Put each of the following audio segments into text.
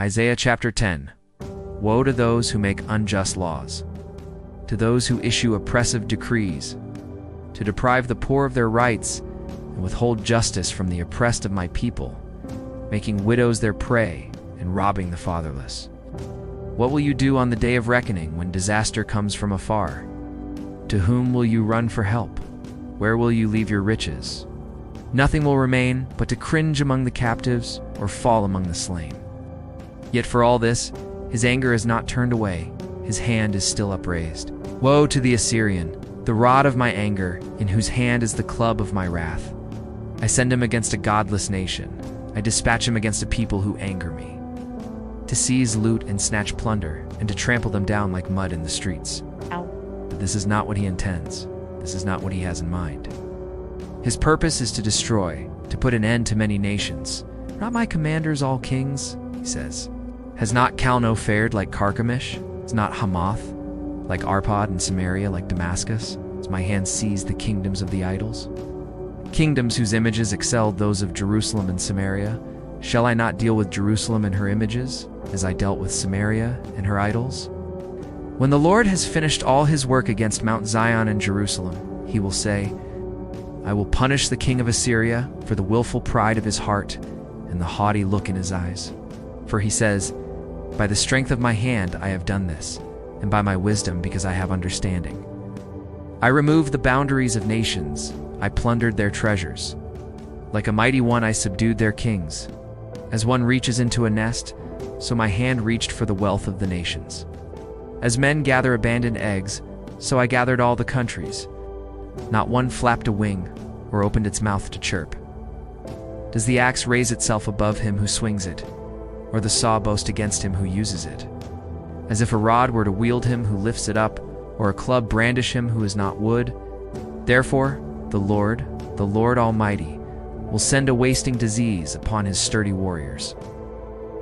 Isaiah chapter 10. Woe to those who make unjust laws, to those who issue oppressive decrees, to deprive the poor of their rights and withhold justice from the oppressed of my people, making widows their prey and robbing the fatherless. What will you do on the day of reckoning when disaster comes from afar? To whom will you run for help? Where will you leave your riches? Nothing will remain but to cringe among the captives or fall among the slain. Yet for all this, his anger is not turned away, his hand is still upraised. Woe to the Assyrian, the rod of my anger, in whose hand is the club of my wrath. I send him against a godless nation. I dispatch him against a people who anger me, to seize, loot, and snatch plunder, and to trample them down like mud in the streets. But this is not what he intends. This is not what he has in mind. His purpose is to destroy, to put an end to many nations. Are not my commanders all kings? He says. Has not Calno fared like Carchemish? Is not Hamath like Arpad, and Samaria like Damascus? Has my hand seized the kingdoms of the idols? Kingdoms whose images excelled those of Jerusalem and Samaria. Shall I not deal with Jerusalem and her images, as I dealt with Samaria and her idols? When the Lord has finished all his work against Mount Zion and Jerusalem, he will say, I will punish the king of Assyria for the willful pride of his heart and the haughty look in his eyes. For he says, by the strength of my hand I have done this, and by my wisdom because I have understanding. I removed the boundaries of nations, I plundered their treasures. Like a mighty one I subdued their kings. As one reaches into a nest, so my hand reached for the wealth of the nations. As men gather abandoned eggs, so I gathered all the countries. Not one flapped a wing or opened its mouth to chirp. Does the axe raise itself above him who swings it, or the saw boast against him who uses it? As if a rod were to wield him who lifts it up, or a club brandish him who is not wood. Therefore, the Lord Almighty, will send a wasting disease upon his sturdy warriors.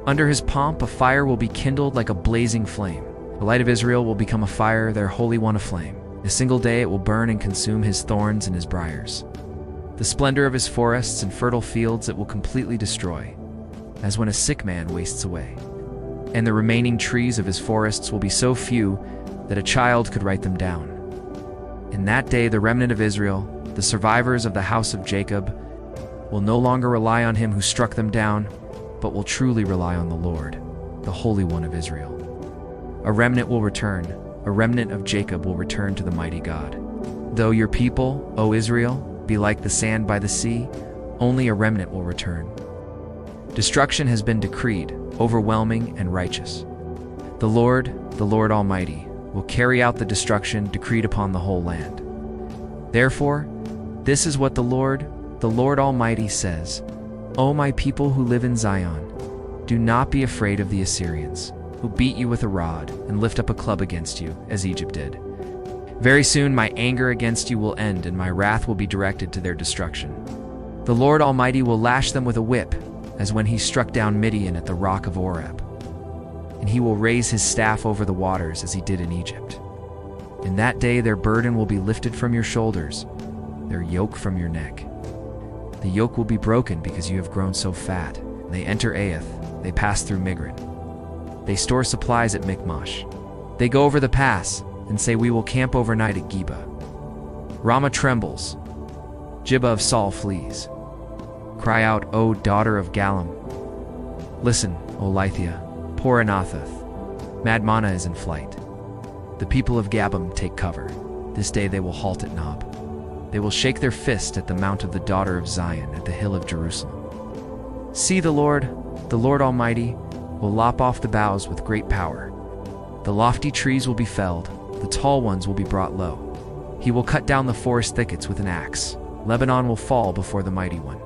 Under his pomp a fire will be kindled like a blazing flame. The light of Israel will become a fire, their Holy One aflame. In a single day it will burn and consume his thorns and his briars. The splendor of his forests and fertile fields it will completely destroy, as when a sick man wastes away. And the remaining trees of his forests will be so few that a child could write them down. In that day the remnant of Israel, the survivors of the house of Jacob, will no longer rely on him who struck them down, but will truly rely on the Lord, the Holy One of Israel. A remnant will return, a remnant of Jacob will return to the mighty God. Though your people, O Israel, be like the sand by the sea, only a remnant will return. Destruction has been decreed, overwhelming and righteous. The Lord Almighty, will carry out the destruction decreed upon the whole land. Therefore, this is what the Lord Almighty says, O my people who live in Zion, do not be afraid of the Assyrians, who beat you with a rod and lift up a club against you, as Egypt did. Very soon my anger against you will end, and my wrath will be directed to their destruction. The Lord Almighty will lash them with a whip, as when he struck down Midian at the rock of Oreb. And he will raise his staff over the waters as he did in Egypt. In that day their burden will be lifted from your shoulders, their yoke from your neck. The yoke will be broken because you have grown so fat. They enter Aeth, they pass through Migron. They store supplies at Michmash. They go over the pass and say, we will camp overnight at Gibeah. Ramah trembles, Gibeah of Saul flees. Cry out, O Daughter of Gallim. Listen, O Lithia, poor Anathoth. Madmana is in flight. The people of Gabam take cover. This day they will halt at Nob. They will shake their fist at the mount of the daughter of Zion, at the hill of Jerusalem. See, the Lord Almighty, will lop off the boughs with great power. The lofty trees will be felled, the tall ones will be brought low. He will cut down the forest thickets with an axe. Lebanon will fall before the mighty one.